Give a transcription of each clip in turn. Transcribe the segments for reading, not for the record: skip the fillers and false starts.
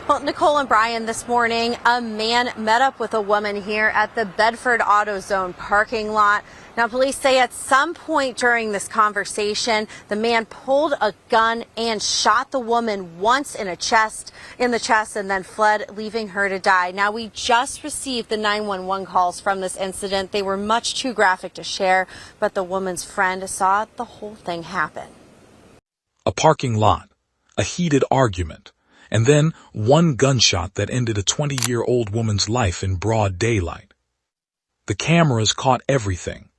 Well, Nicole and Brian, this morning, a man met up with a woman here at the Bedford Autozone parking lot. Now, police say at some point during this conversation, the man pulled a gun and shot the woman once in the chest, and then fled, leaving her to die. Now, we just received the 911 calls from this incident. They were much too graphic to share, but the woman's friend saw the whole thing happen. A parking lot, a heated argument, and then one gunshot that ended a 20-year-old woman's life in broad daylight. The cameras caught everything.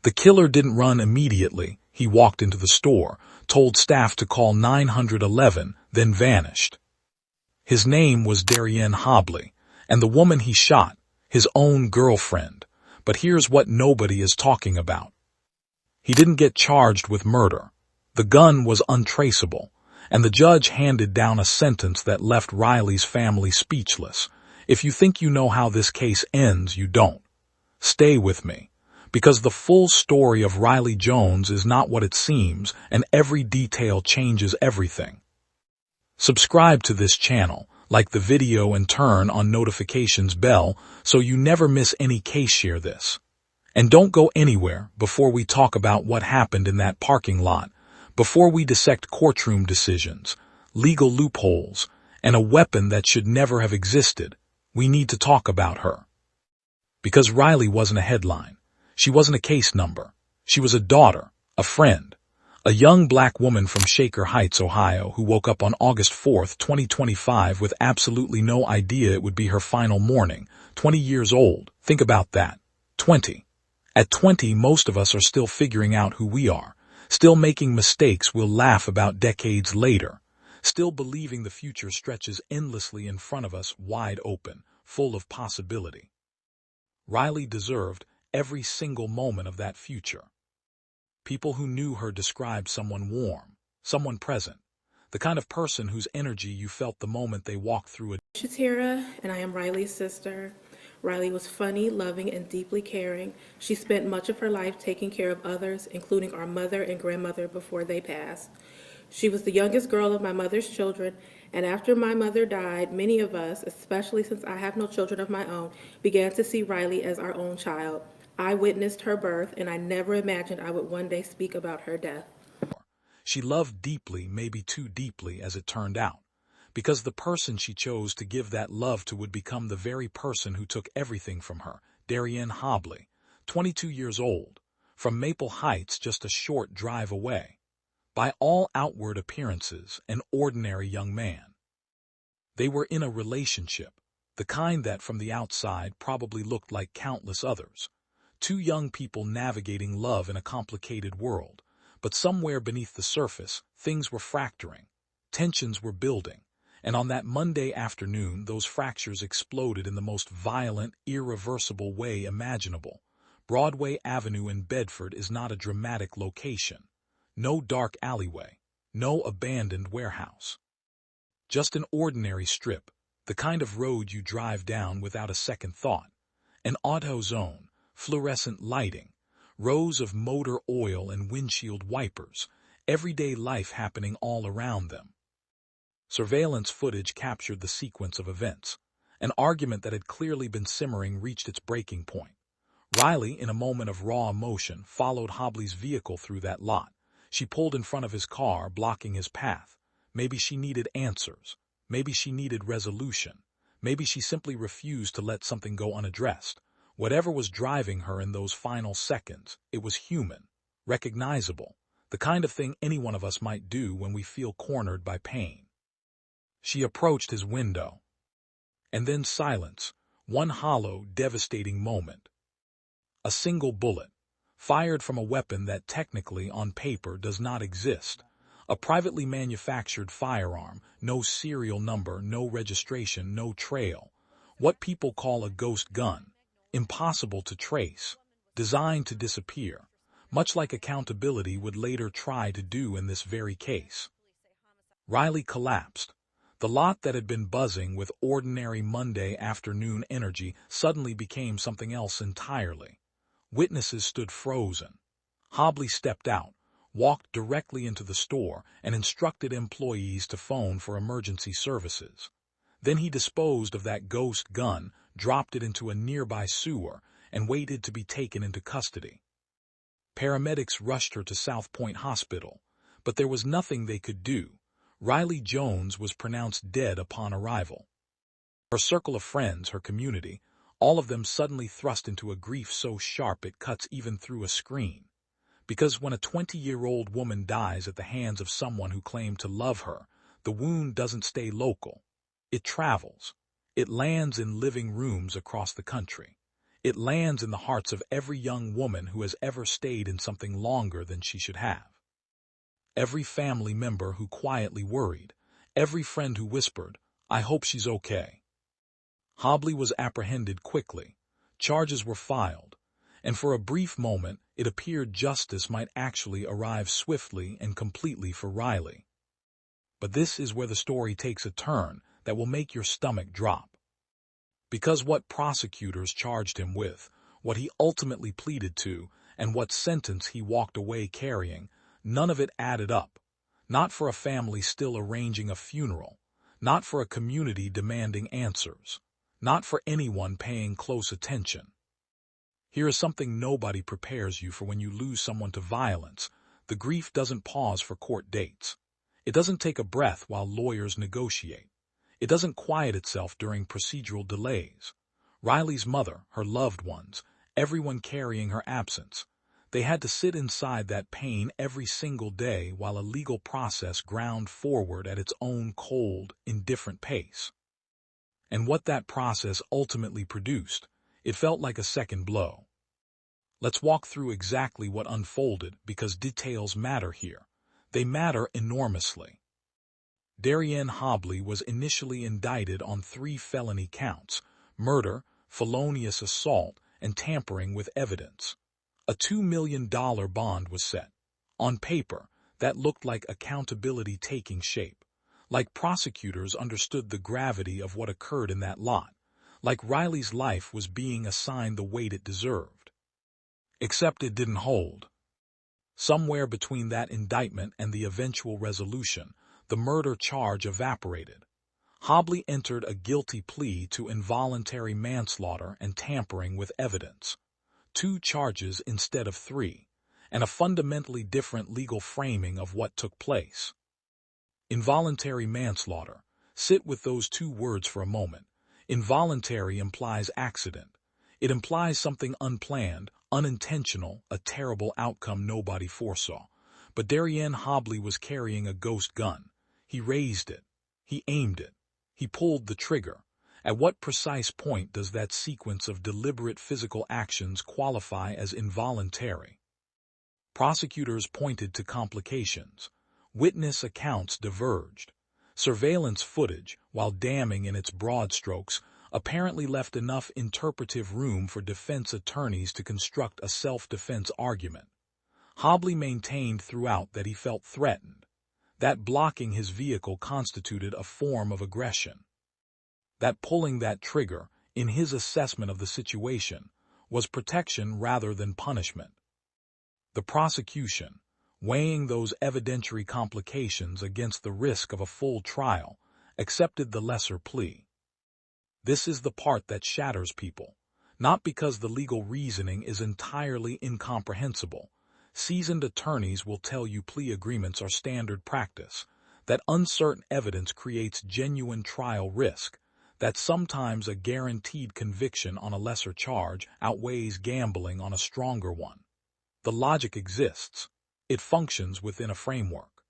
The killer didn't run immediately. He walked into the store, told staff to call 911, then vanished. His name was Darien Hobley, and the woman he shot, his own girlfriend. But here's what nobody is talking about. He didn't get charged with murder. The gun was untraceable, and the judge handed down a sentence that left Riley's family speechless. If you think you know how this case ends, you don't. Stay with me, because the full story of Riley Jones is not what it seems, and every detail changes everything. Subscribe to this channel, like the video, and turn on notifications bell so you never miss any case. Share this. And don't go anywhere before we talk about what happened in that parking lot. Before we dissect courtroom decisions, legal loopholes, and a weapon that should never have existed, we need to talk about her. Because Riley wasn't a headline. She wasn't a case number. She was a daughter, a friend, a young black woman from Shaker Heights, Ohio, who woke up on August 4, 2025 with absolutely no idea it would be her final morning. 20 years old. Think about that. 20. At 20, most of us are still figuring out who we are. Still making mistakes we'll laugh about decades later. Still believing the future stretches endlessly in front of us, wide open, full of possibility. Riley deserved every single moment of that future. People who knew her described someone warm, someone present, the kind of person whose energy you felt the moment they walked through a... Shatira, and I am Riley's sister. Riley was funny, loving, and deeply caring. She spent much of her life taking care of others, including our mother and grandmother before they passed. She was the youngest girl of my mother's children, and after my mother died, many of us, especially since I have no children of my own, began to see Riley as our own child. I witnessed her birth, and I never imagined I would one day speak about her death. She loved deeply, maybe too deeply as it turned out. Because the person she chose to give that love to would become the very person who took everything from her. Darien Hobley, 22 years old, from Maple Heights, just a short drive away. By all outward appearances, an ordinary young man. They were in a relationship, the kind that from the outside probably looked like countless others. Two young people navigating love in a complicated world. But somewhere beneath the surface, things were fracturing. Tensions were building. And on that Monday afternoon, those fractures exploded in the most violent, irreversible way imaginable. Broadway Avenue in Bedford is not a dramatic location. No dark alleyway. No abandoned warehouse. Just an ordinary strip, the kind of road you drive down without a second thought. An Autozone, fluorescent lighting, rows of motor oil and windshield wipers, everyday life happening all around them. Surveillance footage captured the sequence of events. An argument that had clearly been simmering reached its breaking point. Riley, in a moment of raw emotion, followed Hobley's vehicle through that lot. She pulled in front of his car, blocking his path. Maybe she needed answers. Maybe she needed resolution. Maybe she simply refused to let something go unaddressed. Whatever was driving her in those final seconds, it was human, recognizable, the kind of thing any one of us might do when we feel cornered by pain. She approached his window. And then silence, one hollow, devastating moment. A single bullet, fired from a weapon that technically, on paper, does not exist. A privately manufactured firearm, no serial number, no registration, no trail. What people call a ghost gun. Impossible to trace. Designed to disappear. Much like accountability would later try to do in this very case. Riley collapsed. The lot that had been buzzing with ordinary Monday afternoon energy suddenly became something else entirely. Witnesses stood frozen. Hobley stepped out, walked directly into the store, and instructed employees to phone for emergency services. Then he disposed of that ghost gun, dropped it into a nearby sewer, and waited to be taken into custody. Paramedics rushed her to South Point Hospital, but there was nothing they could do. Riley Jones was pronounced dead upon arrival. Her circle of friends, her community, all of them suddenly thrust into a grief so sharp it cuts even through a screen. Because when a 20-year-old woman dies at the hands of someone who claimed to love her, the wound doesn't stay local. It travels. It lands in living rooms across the country. It lands in the hearts of every young woman who has ever stayed in something longer than she should have. Every family member who quietly worried. Every friend who whispered, "I hope she's okay." Hobley was apprehended quickly. Charges were filed. And for a brief moment, it appeared justice might actually arrive swiftly and completely for Riley. But this is where the story takes a turn that will make your stomach drop. Because what prosecutors charged him with, what he ultimately pleaded to, and what sentence he walked away carrying, none of it added up. Not for a family still arranging a funeral, not for a community demanding answers, not for anyone paying close attention. Here is something nobody prepares you for when you lose someone to violence. The grief doesn't pause for court dates. It doesn't take a breath while lawyers negotiate. It doesn't quiet itself during procedural delays. Riley's mother, her loved ones, everyone carrying her absence, they had to sit inside that pain every single day while a legal process ground forward at its own cold, indifferent pace. And what that process ultimately produced, it felt like a second blow. Let's walk through exactly what unfolded because details matter here. They matter enormously. Darien Hobley was initially indicted on 3 felony counts: murder, felonious assault, and tampering with evidence. A $2 million bond was set. On paper, that looked like accountability taking shape. Like prosecutors understood the gravity of what occurred in that lot. Like Riley's life was being assigned the weight it deserved. Except it didn't hold. Somewhere between that indictment and the eventual resolution, the murder charge evaporated. Hobley entered a guilty plea to involuntary manslaughter and tampering with evidence. 2 charges instead of 3, and a fundamentally different legal framing of what took place. Involuntary manslaughter. Sit with those 2 words for a moment. Involuntary implies accident. It implies something unplanned, unintentional, a terrible outcome nobody foresaw. But Darien Hobley was carrying a ghost gun. He raised it. He aimed it. He pulled the trigger. At what precise point does that sequence of deliberate physical actions qualify as involuntary? Prosecutors pointed to complications. Witness accounts diverged. Surveillance footage, while damning in its broad strokes, apparently left enough interpretive room for defense attorneys to construct a self-defense argument. Hobley maintained throughout that he felt threatened, that blocking his vehicle constituted a form of aggression, that pulling that trigger, in his assessment of the situation, was protection rather than punishment. The prosecution, weighing those evidentiary complications against the risk of a full trial, accepted the lesser plea. This is the part that shatters people, not because the legal reasoning is entirely incomprehensible. Seasoned attorneys will tell you plea agreements are standard practice, that uncertain evidence creates genuine trial risk, that sometimes a guaranteed conviction on a lesser charge outweighs gambling on a stronger one. The logic exists. It functions within a framework.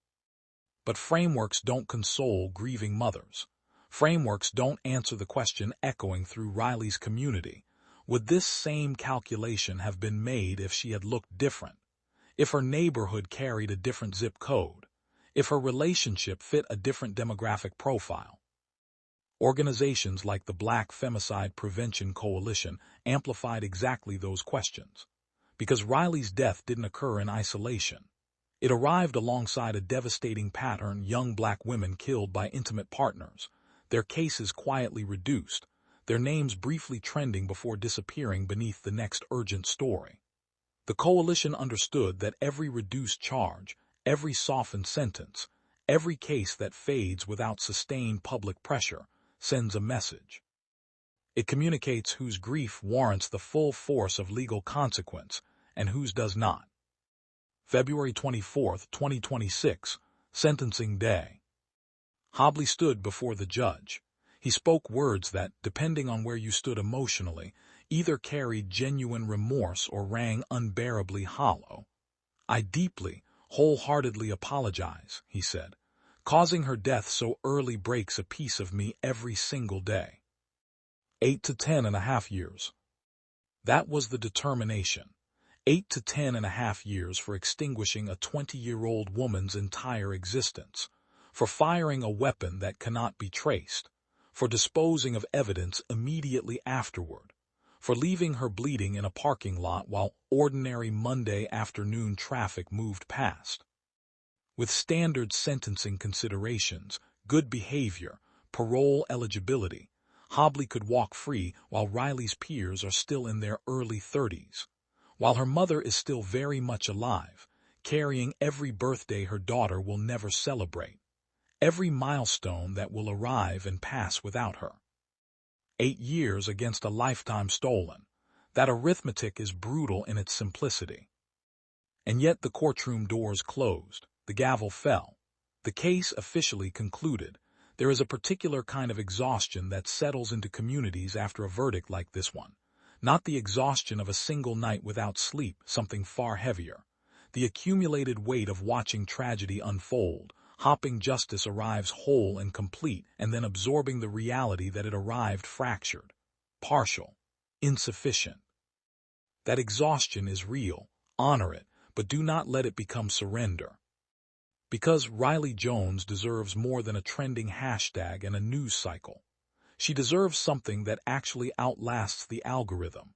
But frameworks don't console grieving mothers. Frameworks don't answer the question echoing through Riley's community. Would this same calculation have been made if she had looked different? If her neighborhood carried a different zip code? If her relationship fit a different demographic profile? Organizations like the Black Femicide Prevention Coalition amplified exactly those questions. Because Riley's death didn't occur in isolation. It arrived alongside a devastating pattern: young black women killed by intimate partners, their cases quietly reduced, their names briefly trending before disappearing beneath the next urgent story. The coalition understood that every reduced charge, every softened sentence, every case that fades without sustained public pressure sends a message. It communicates whose grief warrants the full force of legal consequence and whose does not. February 24, 2026, Sentencing Day. Hobley stood before the judge. He spoke words that, depending on where you stood emotionally, either carried genuine remorse or rang unbearably hollow. "I deeply, wholeheartedly apologize," he said. "Causing her death so early breaks a piece of me every single day." 8 to 10.5 years. That was the determination. 8 to 10.5 years for extinguishing a 20-year-old woman's entire existence, for firing a weapon that cannot be traced, for disposing of evidence immediately afterward, for leaving her bleeding in a parking lot while ordinary Monday afternoon traffic moved past. With standard sentencing considerations, good behavior, parole eligibility, Hobley could walk free while Riley's peers are still in their early 30s, while her mother is still very much alive, carrying every birthday her daughter will never celebrate, every milestone that will arrive and pass without her. 8 years against a lifetime stolen. That arithmetic is brutal in its simplicity. And yet the courtroom doors closed, the gavel fell, the case officially concluded. There is a particular kind of exhaustion that settles into communities after a verdict like this one. Not the exhaustion of a single night without sleep, something far heavier. The accumulated weight of watching tragedy unfold, hopping justice arrives whole and complete, and then absorbing the reality that it arrived fractured, partial, insufficient. That exhaustion is real, honor it, but do not let it become surrender. Because Riley Jones deserves more than a trending hashtag and a news cycle. She deserves something that actually outlasts the algorithm,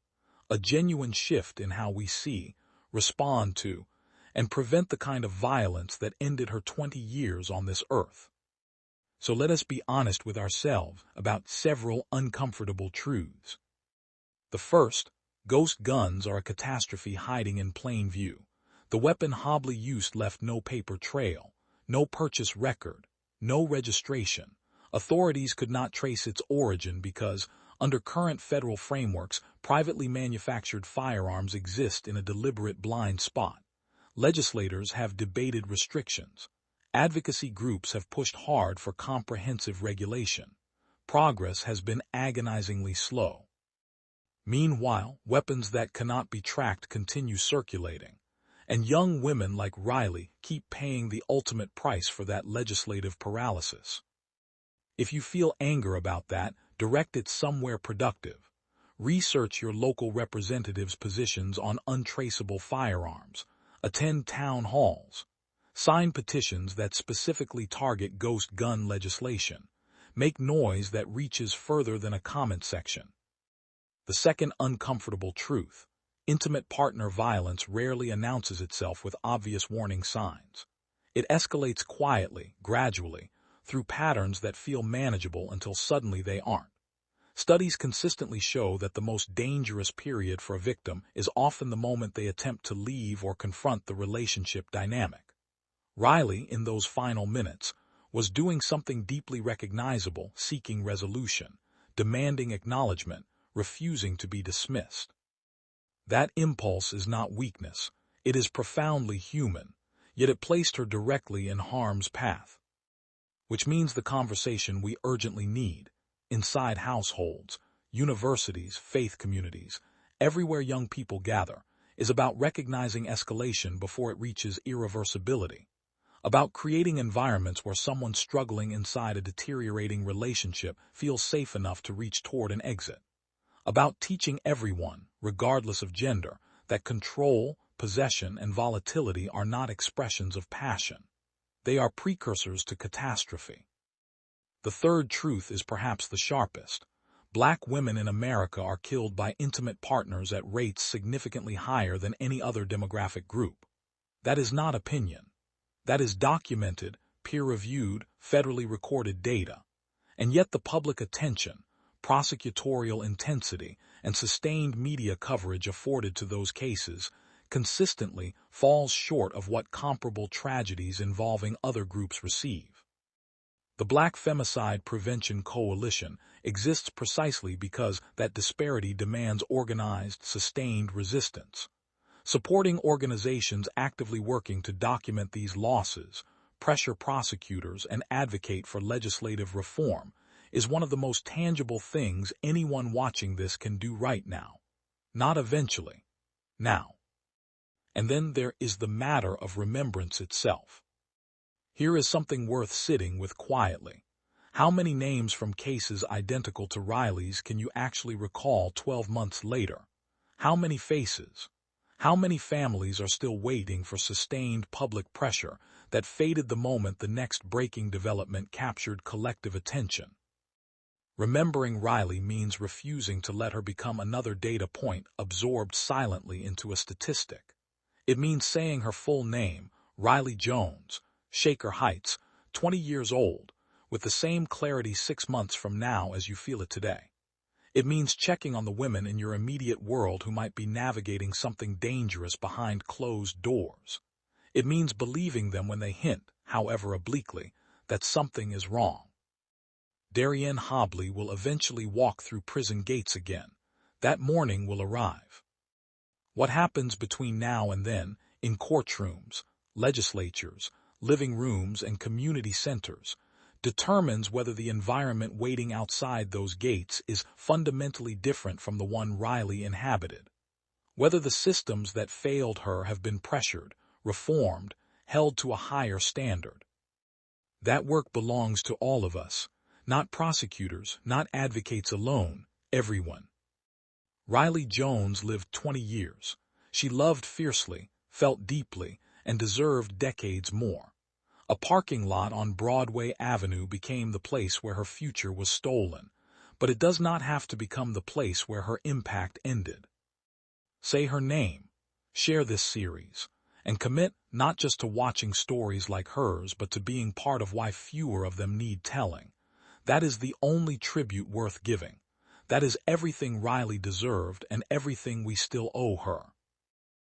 a genuine shift in how we see, respond to, and prevent the kind of violence that ended her 20 years on this earth. So let us be honest with ourselves about several uncomfortable truths. The first, ghost guns are a catastrophe hiding in plain view. The weapon Hobley used left no paper trail, no purchase record, no registration. Authorities could not trace its origin because, under current federal frameworks, privately manufactured firearms exist in a deliberate blind spot. Legislators have debated restrictions. Advocacy groups have pushed hard for comprehensive regulation. Progress has been agonizingly slow. Meanwhile, weapons that cannot be tracked continue circulating. And young women like Riley keep paying the ultimate price for that legislative paralysis. If you feel anger about that, direct it somewhere productive. Research your local representatives' positions on untraceable firearms. Attend town halls. Sign petitions that specifically target ghost gun legislation. Make noise that reaches further than a comment section. The second uncomfortable truth. Intimate partner violence rarely announces itself with obvious warning signs. It escalates quietly, gradually, through patterns that feel manageable until suddenly they aren't. Studies consistently show that the most dangerous period for a victim is often the moment they attempt to leave or confront the relationship dynamic. Riley, in those final minutes, was doing something deeply recognizable, seeking resolution, demanding acknowledgement, refusing to be dismissed. That impulse is not weakness, it is profoundly human, yet it placed her directly in harm's path. Which means the conversation we urgently need, inside households, universities, faith communities, everywhere young people gather, is about recognizing escalation before it reaches irreversibility, about creating environments where someone struggling inside a deteriorating relationship feels safe enough to reach toward an exit, about teaching everyone, regardless of gender, that control, possession, and volatility are not expressions of passion. They are precursors to catastrophe. The third truth is perhaps the sharpest. Black women in America are killed by intimate partners at rates significantly higher than any other demographic group. That is not opinion. That is documented, peer-reviewed, federally recorded data. And yet the public attention, prosecutorial intensity, and sustained media coverage afforded to those cases consistently falls short of what comparable tragedies involving other groups receive. The Black Femicide Prevention Coalition exists precisely because that disparity demands organized, sustained resistance. Supporting organizations actively working to document these losses, pressure prosecutors, and advocate for legislative reform is one of the most tangible things anyone watching this can do right now. Not eventually. Now. And then there is the matter of remembrance itself. Here is something worth sitting with quietly. How many names from cases identical to Riley's can you actually recall 12 months later? How many faces? How many families are still waiting for sustained public pressure that faded the moment the next breaking development captured collective attention? Remembering Riley means refusing to let her become another data point absorbed silently into a statistic. It means saying her full name, Riley Jones, Shaker Heights, 20 years old, with the same clarity 6 months from now as you feel it today. It means checking on the women in your immediate world who might be navigating something dangerous behind closed doors. It means believing them when they hint, however obliquely, that something is wrong. Darien Hobley will eventually walk through prison gates again. That morning will arrive. What happens between now and then, in courtrooms, legislatures, living rooms, and community centers, determines whether the environment waiting outside those gates is fundamentally different from the one Riley inhabited. Whether the systems that failed her have been pressured, reformed, held to a higher standard. That work belongs to all of us, not prosecutors, not advocates alone, everyone. Riley Jones lived 20 years. She loved fiercely, felt deeply, and deserved decades more. A parking lot on Broadway Avenue became the place where her future was stolen, but it does not have to become the place where her impact ended. Say her name, share this series, and commit not just to watching stories like hers, but to being part of why fewer of them need telling. That is the only tribute worth giving. That is everything Riley deserved and everything we still owe her.